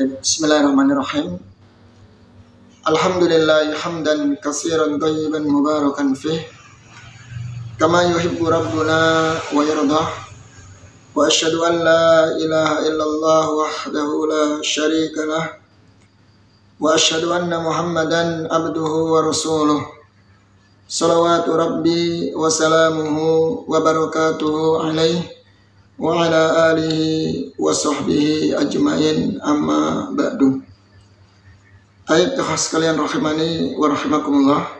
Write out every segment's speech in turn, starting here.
Bismillahirrahmanirrahim. Alhamdulillah hamdan katsiran thayyiban mubarakan fih kama yuhibbu rabbuna wa yardah. Wa asyhadu an la ilaha illallah wahdahu la syarika lah. Wa asyhadu anna Muhammadan abduhu wa rasuluh. Salawatu rabbi wa salamuhu wa barakatuhu alaihi wa ala alihi wa sahbihi ajmain, amma ba'du. Ayat sekalian rahimani wa rahimakumullah.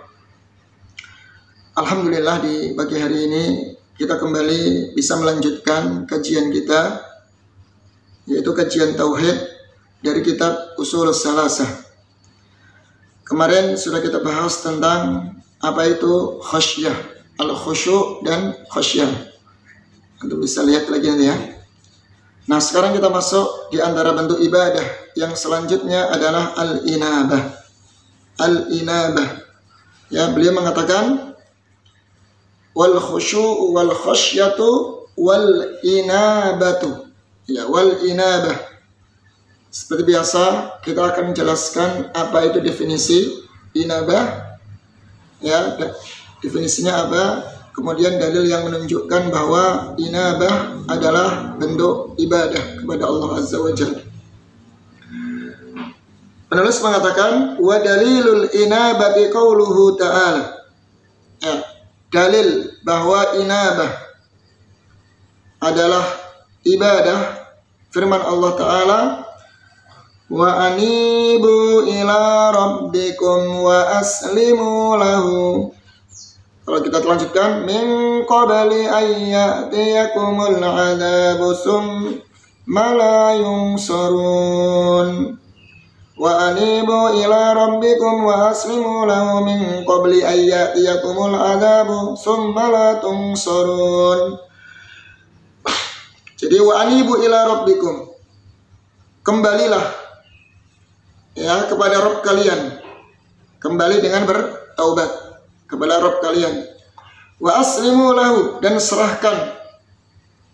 Alhamdulillah di pagi hari ini kita kembali bisa melanjutkan kajian kita, yaitu kajian tauhid dari kitab Ushulus Salasah. Kemarin sudah kita bahas tentang apa itu khasyah, al-khusyu' dan khasyah. Untuk bisa lihat lagi nanti ya. Nah, sekarang kita masuk di antara bentuk ibadah yang selanjutnya adalah al-inabah. Al-inabah. Ya, beliau mengatakan wal khusyu'u wal khasyatu wal inabatu. Ya, wal inabah. Seperti biasa, kita akan menjelaskan apa itu definisi inabah. Ya, definisinya apa? Kemudian dalil yang menunjukkan bahwa inabah adalah bentuk ibadah kepada Allah Azza wa Jalla. Penulis mengatakan wa dalilul inabati qauluhu ta'ala. Ya, dalil bahwa inabah adalah ibadah firman Allah Ta'ala, wa anibu ila rabbikum wa aslimu lahu. Kalau kita lanjutkan, min qabli ayyatiyakumul adzabu summa la yunsarun wa anibu ila rabbikum wa aslimu lahu min qabli ayyatiyakumul adzabu summa la tunsarun. Jadi wa anibu ila rabbikum, kembalilah ya kepada Rabb kalian, kembali dengan bertaubat kepada Rabb kalian. Wa aslimu lahu, dan serahkan,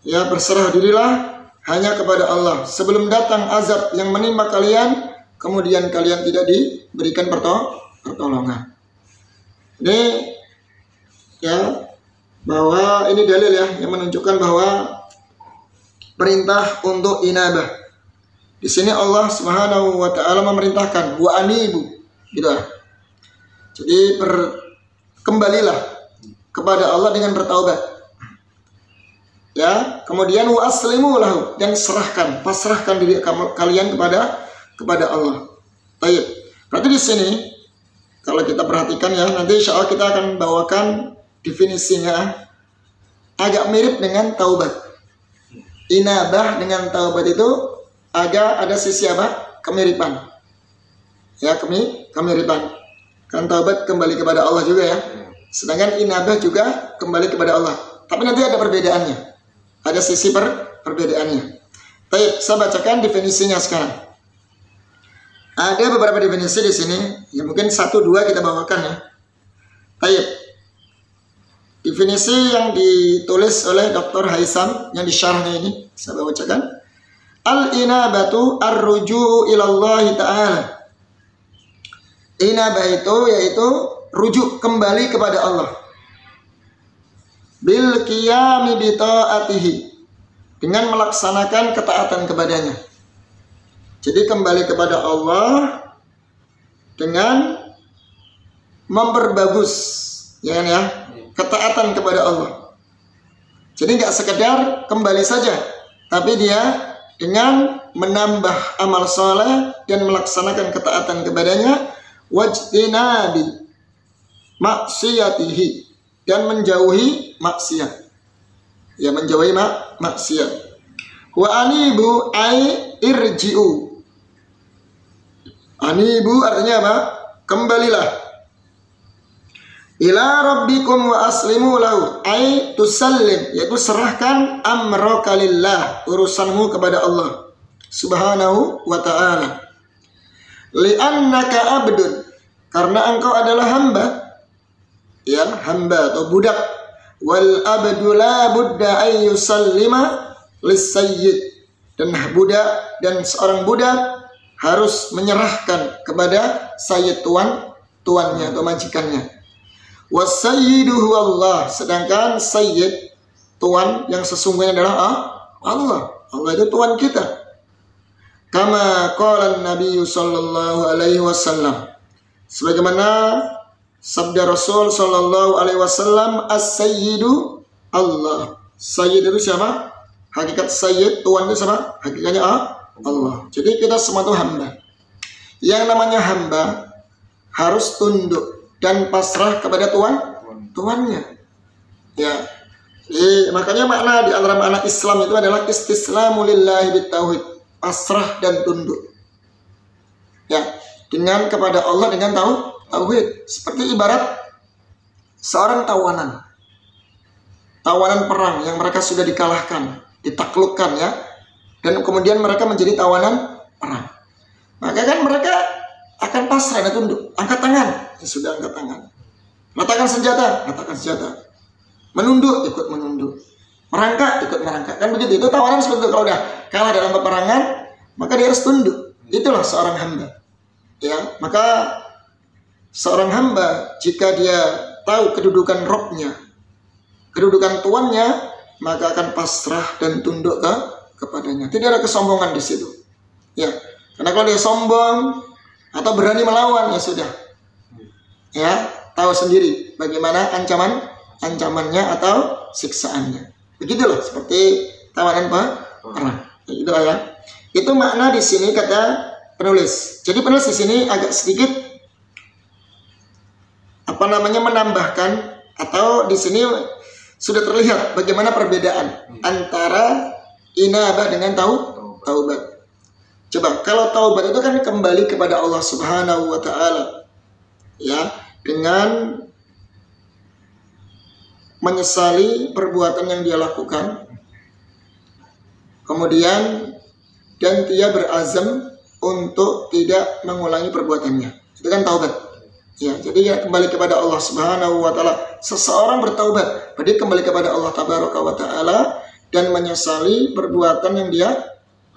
ya berserah dirilah hanya kepada Allah sebelum datang azab yang menimpa kalian, kemudian kalian tidak diberikan pertolongan. Ini ya, bahwa ini dalil ya yang menunjukkan bahwa perintah untuk inabah. Di sini Allah Subhanahu wa taala memerintahkan wa anibu, gitu. Jadi kembalilah kepada Allah dengan bertaubat. Ya, kemudian wa aslimu lahu, dan serahkan, pasrahkan diri kalian kepada Allah. Baik. Berarti di sini kalau kita perhatikan ya, nanti insyaallah kita akan bawakan definisinya agak mirip dengan taubat. Inabah dengan taubat itu agak ada sisi apa? Kemiripan. Ya, kemiripan. Kan taubat kembali kepada Allah juga ya. Sedangkan inabah juga kembali kepada Allah. Tapi nanti ada perbedaannya. Ada sisi perbedaannya. Baik, saya bacakan definisinya sekarang. Ada beberapa definisi di sini. Ya mungkin 1-2 kita bawakan ya. Baik. Definisi yang ditulis oleh Dr. Haisam yang disyarahnya ini saya bacakan. Al-inabatu ar-ruju'u ilallahi ta'ala. Inabah itu yaitu rujuk kembali kepada Allah. Bil qiyami bi ta'atihi, dengan melaksanakan ketaatan kepadanya. Jadi kembali kepada Allah dengan memperbagus ya, ketaatan kepada Allah. Jadi nggak sekedar kembali saja, tapi dia dengan menambah amal soleh dan melaksanakan ketaatan kepadanya, wajtinabi maksiyatihi, dan menjauhi maksiat. Ya, menjauhi maksiat. Wa anibu ay irji'u. Anibu artinya apa? Kembalilah. Ila rabbikum wa aslimu lahu ay tusallim, yaitu serahkan amraka lillah, urusanmu kepada Allah Subhanahu wa ta'ala. Li'annaka abdun, karena engkau adalah hamba. Ya, hamba atau budak. Wal abdu la budda ay yusallima lis-sayyid, dan budak dan seorang budak harus menyerahkan kepada sayyid tuannya atau majikannya. Wasayyidu huwallah, sedangkan sayyid tuan yang sesungguhnya adalah Allah. Allah itu tuan kita. Kama qala Nabi sallallahu alaihi wasallam, sebagaimana sabda Rasul sallallahu alaihi wasallam, as-sayyidu Allah. Sayyid itu siapa? Hakikat sayyid, tuan itu siapa? Hakikatnya Allah. Jadi kita semua itu hamba. Yang namanya hamba harus tunduk dan pasrah kepada tuannya. Ya. Jadi, makanya makna di antara makna Islam itu adalah istislamu lillahi bitauhid, pasrah dan tunduk. Ya, dengan kepada Allah dengan tauhid. Seperti ibarat seorang tawanan perang yang mereka sudah dikalahkan, ditaklukkan ya, dan kemudian mereka menjadi tawanan perang. Maka kan mereka akan pasrah dan tunduk, angkat tangan, ya sudah angkat tangan. Letakkan senjata, menunduk, ikut menunduk, merangkak, ikut merangkak. Kan begitu, itu tawanan seperti itu. Kalau udah kalah dalam peperangan, maka dia harus tunduk. Itulah seorang hamba. Ya, maka seorang hamba jika dia tahu kedudukan Robnya, kedudukan tuannya, maka akan pasrah dan tunduk kepadanya. Tidak ada kesombongan di situ. Ya, karena kalau dia sombong atau berani melawan, ya sudah. Ya, tahu sendiri bagaimana ancamannya atau siksaannya. Begitulah seperti tawanan perang. Itu ya. Itu makna di sini kata penulis. Jadi penulis di sini agak sedikit menambahkan, atau di sini sudah terlihat bagaimana perbedaan antara inabah dengan taubat. Coba, kalau taubat itu kan kembali kepada Allah Subhanahu wa taala. Ya, dengan menyesali perbuatan yang dia lakukan, kemudian dan dia berazam untuk tidak mengulangi perbuatannya. Itu kan taubat. Ya, jadi ya kembali kepada Allah Subhanahu wa taala. Seseorang bertaubat, berarti kembali kepada Allah Tabaraka wa taala dan menyesali perbuatan yang dia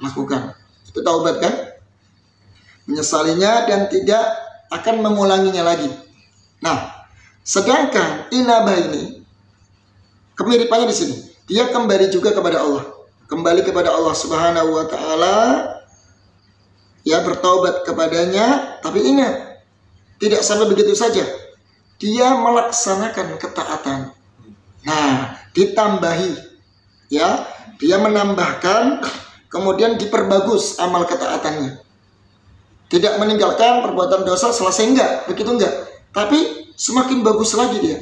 lakukan. Itu taubat kan? Menyesalinya dan tidak akan mengulanginya lagi. Nah, sedangkan inabah ini kemiripannya di sini. Dia kembali juga kepada Allah. Kembali kepada Allah Subhanahu wa taala. Ya, bertaubat kepadanya, tapi ingat, tidak sampai begitu saja. Dia melaksanakan ketaatan. Nah, ditambahi. Ya, dia menambahkan, kemudian diperbagus amal ketaatannya. Tidak meninggalkan perbuatan dosa selesai, enggak, begitu enggak. Tapi semakin bagus lagi dia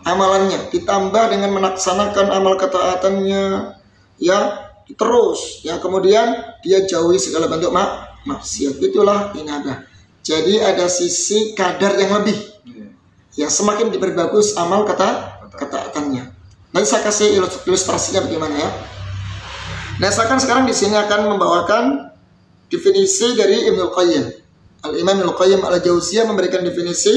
amalannya, ditambah dengan melaksanakan amal ketaatannya, ya, terus, ya, kemudian dia jauhi segala bentuk maksiat. Itulah inabah. Jadi ada sisi kadar yang lebih. Ya, semakin diperbagus amal ketaatannya. Nanti saya kasih ilustrasinya bagaimana ya. Nah, saya akan sekarang di sini akan membawakan definisi dari Ibnul Qayyim. Al-Imam Ibnul Qayyim Al-Jauziyah memberikan definisi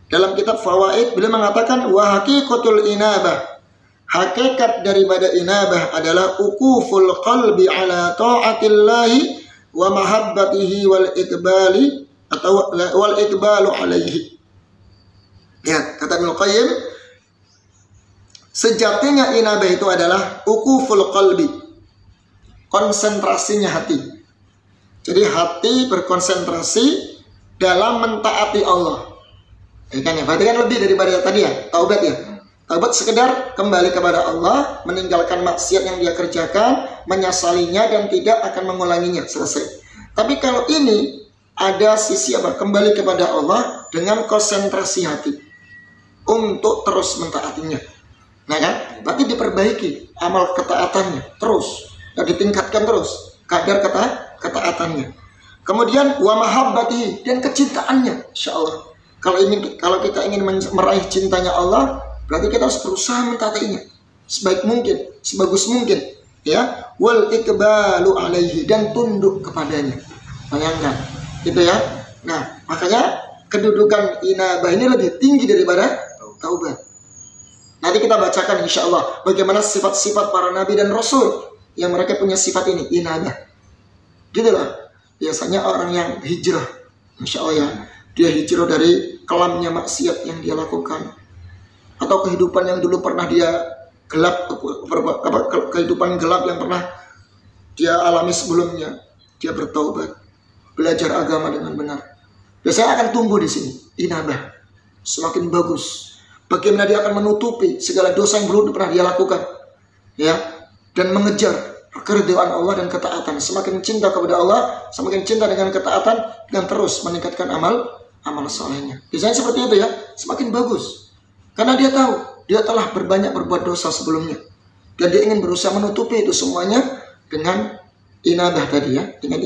dalam kitab Fawaid. Beliau mengatakan wa haqiqatul inabah, hakikat daripada inabah adalah uquful qalbi ala ta'atillahi wa mahabbatihi wal iqbali atau wal iqbalu alaihi. Ya, kata Ibnul Qayyim, sejatinya inabah itu adalah uquful qalbi, konsentrasinya hati. Jadi hati berkonsentrasi dalam mentaati Allah. Ya kan ya, berarti kan lebih daripada tadi ya, taubat ya. Taubat sekedar kembali kepada Allah, meninggalkan maksiat yang dia kerjakan, menyesalinya dan tidak akan mengulanginya, selesai. Tapi kalau ini ada sisi apa? Kembali kepada Allah dengan konsentrasi hati untuk terus mentaatinya. Nah kan? Berarti diperbaiki amal ketaatannya terus, dan ditingkatkan terus kadar ketaatannya. Kemudian wa mahabbatihi, dan kecintaannya, insyaallah. Kalau kita ingin meraih cintanya Allah, berarti kita harus berusaha mentaatinya sebaik mungkin, sebagus mungkin, ya. Wal iqbalu alaihi, dan tunduk kepadanya. Bayangkan, gitu ya. Nah, makanya kedudukan inabah ini lebih tinggi daripada taubat. Nanti kita bacakan insya Allah bagaimana sifat-sifat para nabi dan rasul yang mereka punya sifat ini, inabah. Gitu lah. biasanya orang yang hijrah, Masya Allah ya, dia hijrah dari kelamnya maksiat yang dia lakukan, atau kehidupan yang dulu pernah dia gelap, kehidupan gelap yang pernah dia alami sebelumnya, dia bertaubat, belajar agama dengan benar. Biasanya akan tumbuh di sini inabah, semakin bagus. Bagaimana dia akan menutupi segala dosa yang belum pernah dia lakukan, ya, dan mengejar keridhaan Allah dan ketaatan. Semakin cinta kepada Allah, semakin cinta dengan ketaatan, dan terus meningkatkan amal solehnya. Biasanya seperti itu ya, semakin bagus. Karena dia tahu dia telah berbanyak berbuat dosa sebelumnya, dan dia ingin berusaha menutupi itu semuanya dengan inabah tadi ya, dengan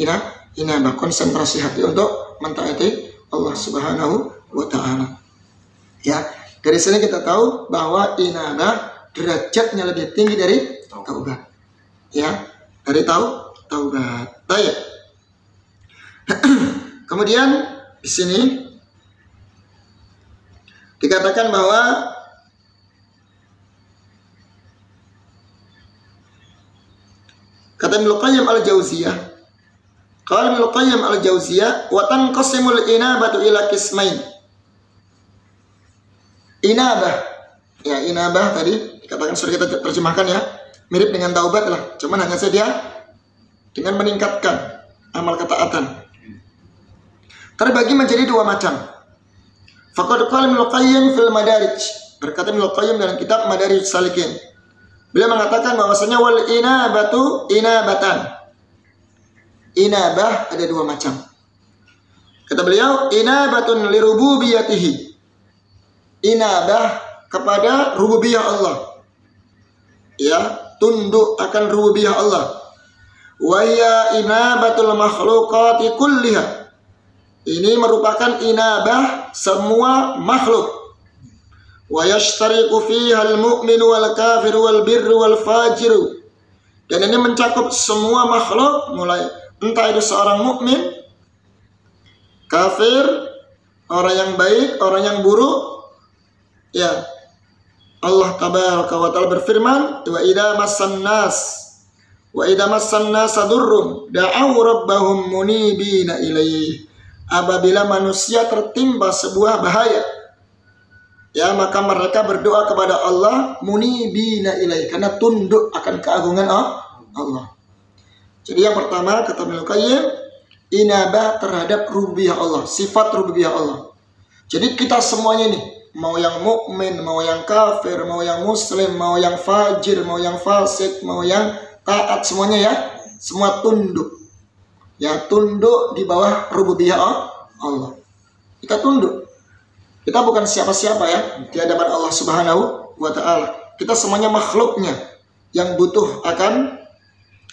inabah, konsentrasi hati untuk mentaati Allah Subhanahu wa Ta'ala. Ya, dari sini kita tahu bahwa inabah derajatnya lebih tinggi dari taubat. Ya, dari taubat. Baik. Kemudian di sini dikatakan bahwa kata Ibnu Qayyim al-Jauziyah, qala Ibnu Qayyim al-Jauziyah, wa tanqasimul inabatu ila qismain. Inabah, ya inabah tadi dikatakan sudah kita terjemahkan ya, mirip dengan taubat lah, cuman hanya saja dengan meningkatkan amal ketaatan. Terbagi menjadi dua macam. Faqad qala Ibnu Qayyim fil Madarij, berkata Ibnu Qayyim dalam kitab Madarij Salikin. Beliau mengatakan bahwasanya wal inabatu inabatan. Inabah ada dua macam. Kata beliau, inabatun li rububiyatihi. Inabah kepada rububiyah Allah. Ya, tunduk akan rububiyah Allah. Wa ya inabatul makhluqati kulliha. Ini merupakan inabah semua makhluk. Wa yashtariku fiha al-mu'minu wal kafiru wal birru wal fajiru. Dan ini mencakup semua makhluk, mulai entah itu seorang mukmin, kafir, orang yang baik, orang yang buruk. Ya, Allah tabaraka wa ta'ala berfirman, wa idza massan nas durrun da'u rabbahum munibina ilaih. Apabila manusia tertimpa sebuah bahaya, ya, maka mereka berdoa kepada Allah munibina ilaih, karena tunduk akan keagungan Allah. Jadi yang pertama kata Ibnu Qayyim, inabah terhadap rububiyah Allah, sifat rububiyah Allah. Jadi kita semuanya ini, mau yang mukmin, mau yang kafir, mau yang muslim, mau yang fajir, mau yang fasik, mau yang taat, semuanya ya, semua tunduk. Ya, tunduk di bawah rububiyah Allah. Kita tunduk. Kita bukan siapa-siapa ya di hadapan Allah Subhanahu wa Ta'ala. Kita semuanya makhluknya yang butuh akan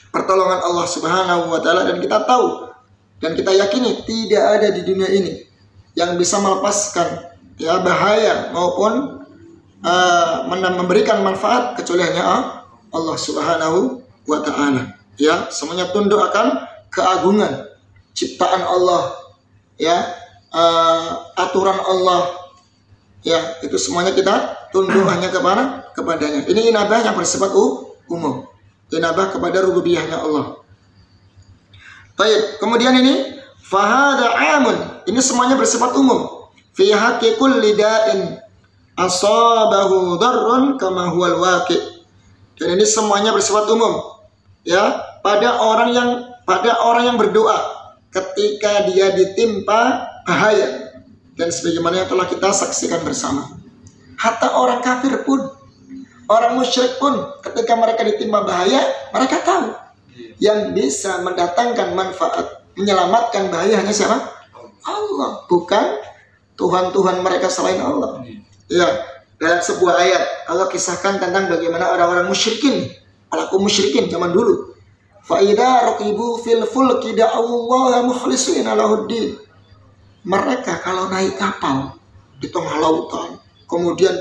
pertolongan Allah Subhanahu wa Ta'ala, dan kita tahu dan kita yakini tidak ada di dunia ini yang bisa melepaskan ya bahaya maupun memberikan manfaat kecuali hanya Allah Subhanahu wa Ta'ala. Ya, semuanya tunduk akan keagungan ciptaan Allah, ya, aturan Allah. Ya, itu semuanya kita tunduk hanya kepadanya. Ini inabah yang bersifat umum. Inabah kepada rububiyahnya Allah. Baik, kemudian ini fahada amun. Ini semuanya bersifat umum. Fi haqqi kulli da'in asabahu darrun kama huwal waqi'. Dan ini semuanya bersifat umum. Ya, pada orang yang berdoa ketika dia ditimpa bahaya. Dan sebagaimana yang telah kita saksikan bersama, hatta orang kafir pun, orang musyrik pun, ketika mereka ditimpa bahaya, mereka tahu yang bisa mendatangkan manfaat, menyelamatkan bahaya hanya siapa? Allah, bukan Tuhan-Tuhan mereka selain Allah. Ya, dalam sebuah ayat Allah kisahkan tentang bagaimana orang-orang musyrikin, pelaku musyrikin zaman dulu. Fa idza raqibu fil fulki da'allaha mukhlishina lahuddin. Mereka kalau naik kapal di tengah lautan, kemudian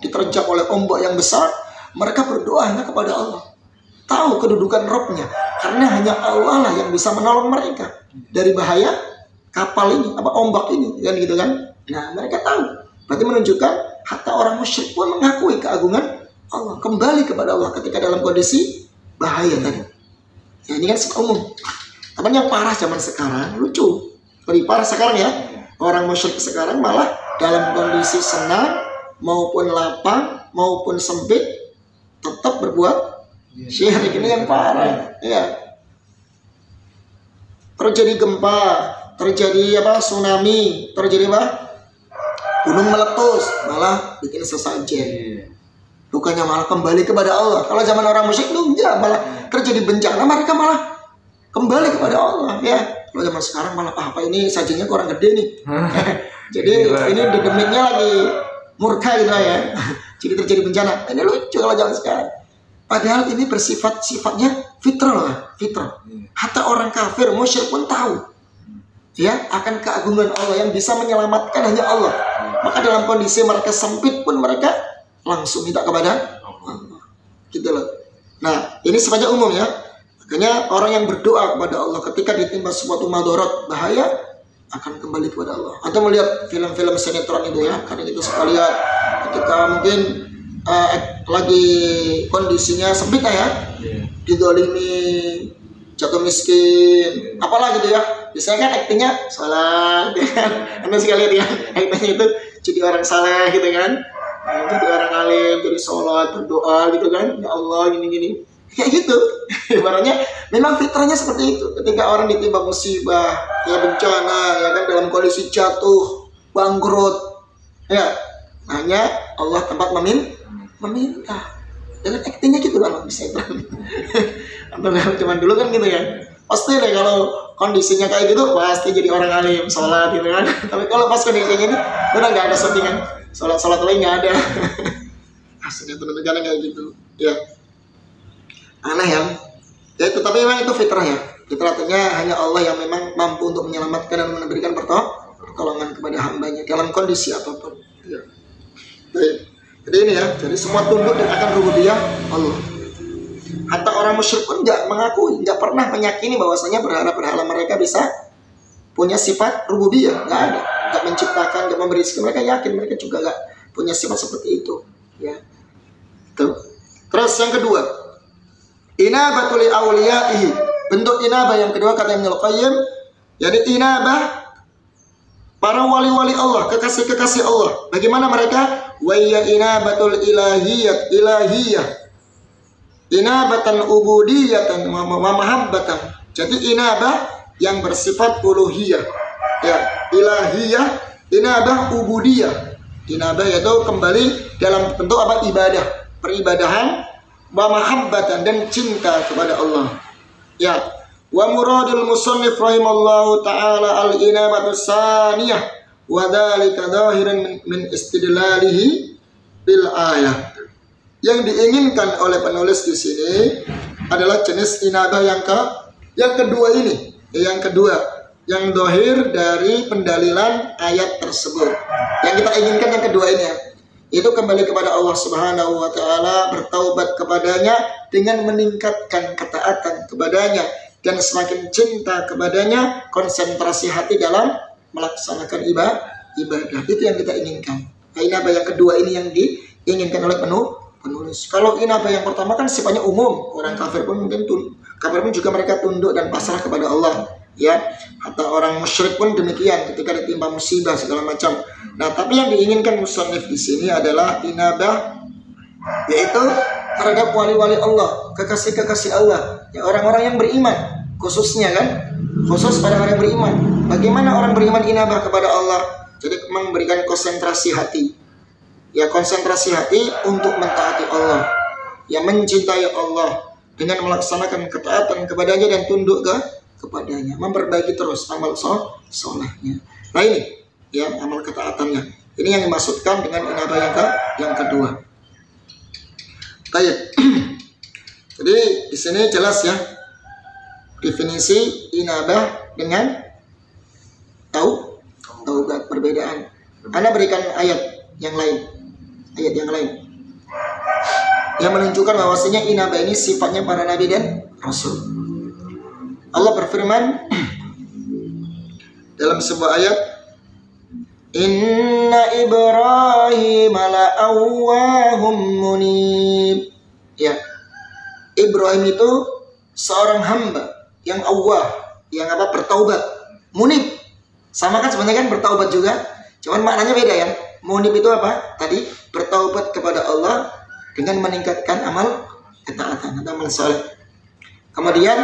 diterjang oleh ombak yang besar, mereka berdoa hanya kepada Allah. Tahu kedudukan Robnya, karena hanya Allah lah yang bisa menolong mereka dari bahaya kapal ini, ombak ini, kan gitu kan? Nah, mereka tahu. Berarti menunjukkan hatta orang musyrik pun mengakui keagungan Allah, kembali kepada Allah ketika dalam kondisi bahaya tadi. Ya, ini kan umum. Tapi yang parah zaman sekarang lucu, lebih parah sekarang ya. Orang musyrik sekarang malah dalam kondisi senang maupun lapang maupun sempit tetap berbuat syirik. Ini yang parah. Ya. Terjadi gempa, terjadi tsunami, terjadi gunung meletus, malah bikin sesajen. Bukannya malah kembali kepada Allah. Kalau zaman orang musyrik itu enggak, malah terjadi bencana mereka malah kembali kepada Allah. Ya, kalau zaman sekarang malah apa ini sajinya kurang gede nih. Jadi ini demitnya lagi murka gitu ya. Jadi terjadi bencana. Ini lucu kalau zaman sekarang. Padahal ini sifatnya fitrah. Hatta orang kafir musyrik pun tahu ya akan keagungan Allah, yang bisa menyelamatkan hanya Allah. Maka dalam kondisi mereka sempit pun mereka langsung minta kepada Allah. Gitu loh. Nah, ini sifatnya umum ya. Makanya orang yang berdoa kepada Allah ketika ditimpa suatu madarat bahaya akan kembali kepada Allah. Atau melihat film-film sinetron itu ya, karena itu suka lihat ketika mungkin lagi kondisinya sempit ya, didolimi, jatuh miskin, apalah gitu ya. Biasanya kan aktingnya sholat, ya kan? Anda sekali lihat ya, aktingnya itu jadi orang saleh gitu kan. Jadi orang alim, jadi sholat, berdoa gitu kan, ya Allah gini-gini, kayak gitu. Ibaratnya memang fitrahnya seperti itu. Ketika orang ditimpa musibah, ya bencana, ya kan dalam kondisi jatuh, bangkrut, ya hanya Allah tempat meminta. Dengan aktingnya gitu lah bisa itu. Atau cuman dulu kan gitu ya. Pasti deh kalau kondisinya kayak gitu pasti jadi orang alim, sholat gitu kan. Tapi kalau pas kondisinya gini, udah nggak ada settingan. Sholat lain nggak ada. Aslinya tuh negara kayak gitu ya, aneh ya. Ya itu, tapi memang itu fitrah ya. Fitrahnya hanya Allah yang memang mampu untuk menyelamatkan dan memberikan pertolongan kepada hambanya dalam kondisi apapun ya. Baik. Jadi ini ya, jadi semua tunduk dan akan rububiyah Allah. Hatta orang musyrik pun nggak mengakui, nggak pernah meyakini bahwasanya berhala mereka bisa punya sifat rububiyah, nggak ada. Gak menciptakan, gak memberi rezeki, mereka yakin mereka juga gak punya sifat seperti itu ya. Tuh. Terus yang kedua, inabatul awliyaihi, bentuk inabah yang kedua kata Ibnu Qayyim, jadi inabah para wali-wali Allah, kekasih-kekasih Allah. Bagaimana mereka? Wa ya inabatul ilahiyah inabatan ubudiyatan wa mahabbatan. Jadi inabah yang bersifat uluhiyah ya, ilahiyah, inabah ubudiyah. Inabah yaitu kembali dalam bentuk ibadah, peribadahan, wa mahabbatan dan cinta kepada Allah. Ya, wa muradul musannif rahimallahu taala al-inabatu saniyah wa dzalika zahiran min istidlalihi bil ayah. Yang diinginkan oleh penulis di sini adalah jenis inabah yang kedua ini, yang kedua, yang dohir dari pendalilan ayat tersebut. Yang kita inginkan yang kedua ini ya, itu kembali kepada Allah Subhanahu wa taala, bertaubat kepadanya dengan meningkatkan ketaatan kepadanya dan semakin cinta kepadanya, konsentrasi hati dalam melaksanakan ibadah. Itu yang kita inginkan. Nah, inabah yang kedua ini yang diinginkan oleh penulis. Kalau inabah yang pertama kan sifatnya umum, orang kafir pun juga mereka tunduk dan pasrah kepada Allah. Ya, atau orang musyrik pun demikian ketika ditimpa musibah segala macam. Nah, tapi yang diinginkan musannif di sini adalah inabah, yaitu terhadap wali-wali Allah, kekasih-kekasih Allah, ya orang-orang yang beriman, khususnya kan, khusus pada orang yang beriman. Bagaimana orang beriman inabah kepada Allah? Jadi memberikan konsentrasi hati, ya konsentrasi hati untuk mentaati Allah, ya mencintai Allah dengan melaksanakan ketaatan kepadanya dan tunduk kepadanya, memperbaiki terus amal solehnya. Nah ini ya amal ketaatannya. Ini yang dimaksudkan dengan inabah yang kedua. Baik. Jadi di sini jelas ya definisi inabah dengan taubat, perbedaan. Anda berikan ayat yang lain yang menunjukkan bahwasanya inabah ini sifatnya para nabi dan rasul. Allah berfirman dalam sebuah ayat, Inna Ibrahim la'awwahum munib. Ya, Ibrahim itu seorang hamba yang awwah, yang bertaubat. Munib sama kan sebenarnya kan bertaubat juga, cuman maknanya beda ya. Munib itu apa? Tadi bertaubat kepada Allah dengan meningkatkan amal ketaatan atau amal soleh. Kemudian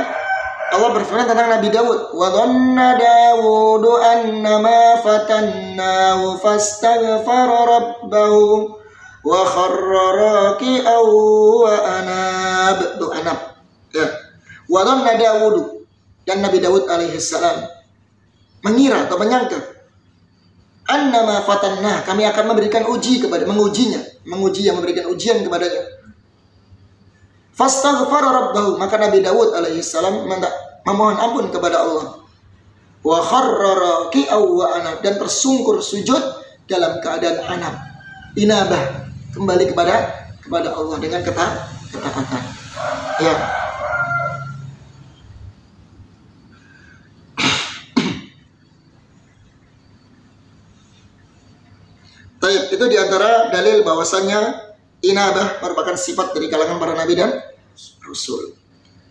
Allah berfirman tentang Nabi Dawud, wa dhanna Dawudu annama fatannahu fastaghfara rabbahu wa kharra raki'an wa anab. Tuh anab. Ya. Wa dhanna Dawudu, dan Nabi Dawud alaihi salam mengira atau menyangka, annama fatannah, kami akan memberikan menguji yang memberikan ujian kepadanya. Fastaghfara rabbahu, maka Nabi Dawud alaihi salam memohon ampun kepada Allah. Wa kharra raki'an wa anab, dan tersungkur sujud dalam keadaan anab, inabah, kembali kepada Allah dengan ketaatan. Ya. Baik, itu diantara dalil bahwasannya inabah merupakan sifat dari kalangan para nabi dan rasul.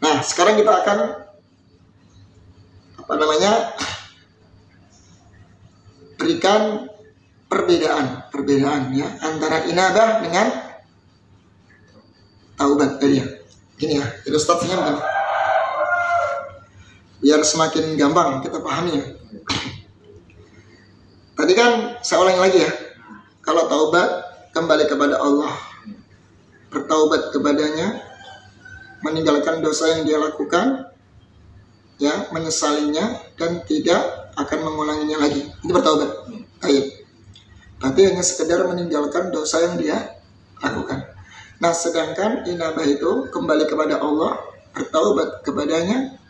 Nah, sekarang kita akan berikan perbedaan ya antara inabah dengan taubat tadi ya. Gini ya, ilustrasinya begini. Biar semakin gampang kita pahami ya. Tadi kan saya ulangi lagi ya. Kalau taubat kembali kepada Allah, bertaubat kepadanya, meninggalkan dosa yang dia lakukan, ya, menyesalinya dan tidak akan mengulanginya lagi. Itu bertaubat. Baik. Berarti hanya sekedar meninggalkan dosa yang dia lakukan. Nah, sedangkan inabah itu kembali kepada Allah, bertaubat kepadanya,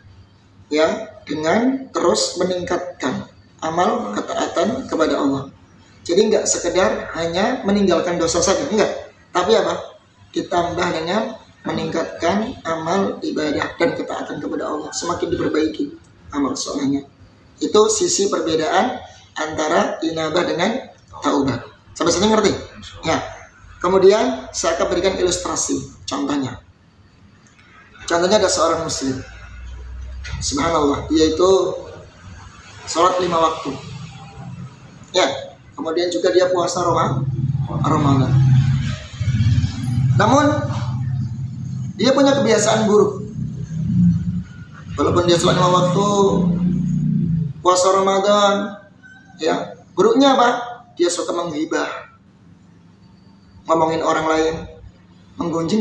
ya, dengan terus meningkatkan amal ketaatan kepada Allah. Jadi nggak sekedar hanya meninggalkan dosa saja, enggak. Tapi apa? Ditambah dengan meningkatkan amal ibadah dan ketaatan kepada Allah. Semakin diperbaiki amal solehnya. Itu sisi perbedaan antara inabah dengan taubat. Sampai sini ngerti? Ya. Kemudian saya akan berikan ilustrasi. Contohnya ada seorang muslim, subhanallah, yaitu sholat 5 waktu. Ya. Kemudian juga dia puasa Ramadan. Namun dia punya kebiasaan buruk. Walaupun dia sholat 5 waktu, puasa Ramadan, ya, buruknya apa? Dia suka menghibah, ngomongin orang lain, menggunjing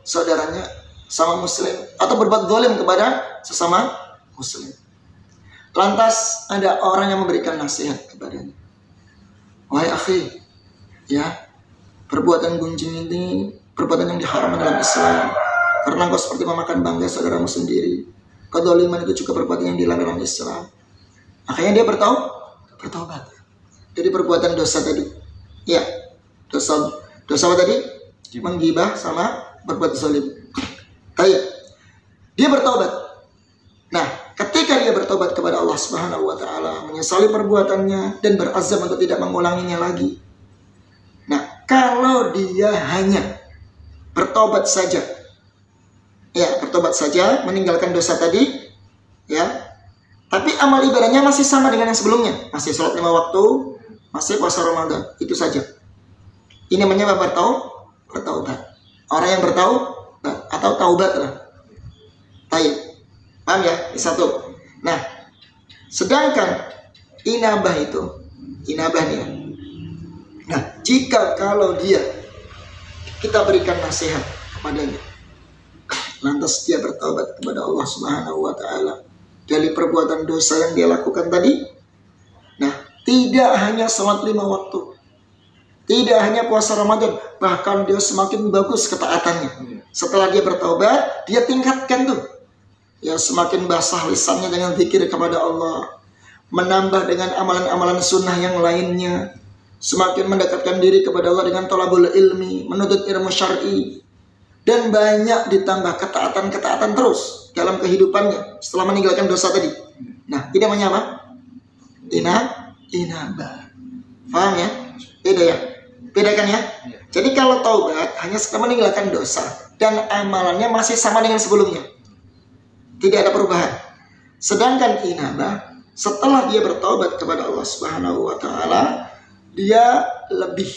saudaranya sama muslim, atau berbuat zalim kepada sesama muslim. Lantas ada orang yang memberikan nasihat kepadanya. Wahai akhi, ya, perbuatan gunjing ini perbuatan yang diharamkan dalam Islam, karena engkau seperti memakan bangkai saudaramu sendiri. Kedzaliman itu juga perbuatan yang dilarang dalam Islam. Akhirnya dia bertaubat dari perbuatan dosa tadi. Ya, dosa apa tadi? Menggibah sama berbuat zalim. Baik, dia bertaubat. Nah, ketika dia bertobat kepada Allah Subhanahu wa taala, menyesali perbuatannya dan berazam untuk tidak mengulanginya lagi. Nah, kalau dia hanya bertobat saja, ya, bertobat saja, meninggalkan dosa tadi, ya, tapi amal ibadahnya masih sama dengan yang sebelumnya, masih sholat 5 waktu, masih puasa Ramadan, itu saja. Ini namanya bertaubat. Orang yang bertaubat atau taubat lah. Baik. Paham ya? Satu. Nah, sedangkan inabah nih ya. Nah, jika kalau kita berikan nasihat kepadanya, lantas dia bertaubat kepada Allah Subhanahu wa taala dari perbuatan dosa yang dia lakukan tadi. Nah, tidak hanya sholat 5 waktu, tidak hanya puasa Ramadan, bahkan dia semakin bagus ketaatannya. Setelah dia bertaubat, dia tingkatkan tuh. Ya, semakin basah lisannya dengan zikir kepada Allah, menambah dengan amalan-amalan sunnah yang lainnya, semakin mendekatkan diri kepada Allah dengan thalabul ilmi, menuntut ilmu syar'i, dan banyak ditambah ketaatan terus dalam kehidupannya setelah meninggalkan dosa tadi. Nah, ini namanya apa? Inabah. Paham ya? Beda ya? Beda kan ya? Jadi kalau taubat hanya setelah meninggalkan dosa dan amalannya masih sama dengan sebelumnya, tidak ada perubahan. Sedangkan inabah, setelah dia bertaubat kepada Allah Subhanahu wa taala, dia lebih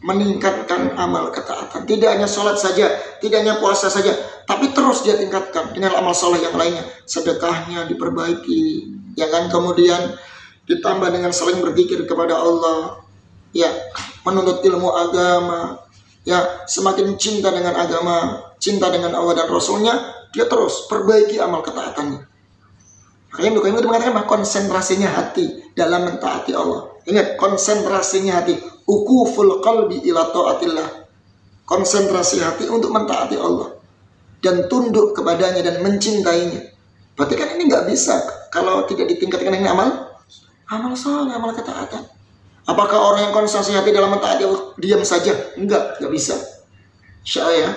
meningkatkan amal ketaatan. Tidak hanya sholat saja, tidak hanya puasa saja, tapi terus dia tingkatkan dengan amal soleh yang lainnya. Sedekahnya diperbaiki, ya kan? Kemudian ditambah dengan saling berzikir kepada Allah, ya, menuntut ilmu agama, ya, semakin cinta dengan agama, cinta dengan Allah dan Rasulnya, dia terus perbaiki amal ketaatannya. Makanya Ibnu Qayyim itu mengatakan konsentrasinya hati dalam mentaati Allah. Ingat, konsentrasinya hati, ukuful qalbi ila taatillah. Konsentrasi hati untuk mentaati Allah dan tunduk kepadanya dan mencintainya. Berarti kan ini nggak bisa kalau tidak ditingkatkan dengan amal saleh, amal ketaatan. Apakah orang yang konsentrasi hati dalam mentaati Allah diam saja? Enggak bisa. Insyaallah ya.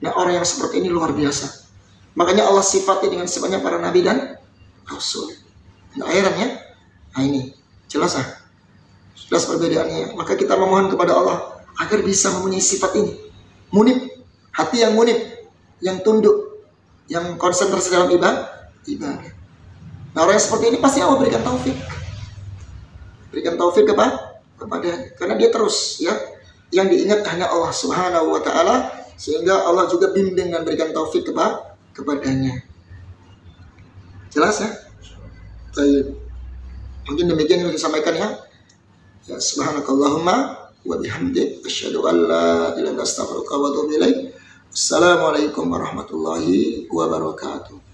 Nah, orang yang seperti ini luar biasa. Makanya Allah sifati dengan sifatnya para nabi dan Rasul. Nah, akhirnya, nah ini jelas perbedaannya. Maka kita memohon kepada Allah agar bisa mempunyai sifat ini, munib, hati yang munib, yang tunduk, yang konsentrasi dalam ibadah. Nah, orang yang seperti ini pasti Allah berikan taufik, kepada, karena dia terus, ya, yang diingat hanya Allah Subhanahu wa taala, sehingga Allah juga bimbing dan berikan taufik kepadanya. Jelas ya? Baik. Mungkin demikian yang disampaikan ya. Ya, subhanakallahumma wa bihamdik asyhadu an la ilaha illa anta astaghfiruka wa atubu ilaik. Assalamualaikum warahmatullahi wabarakatuh.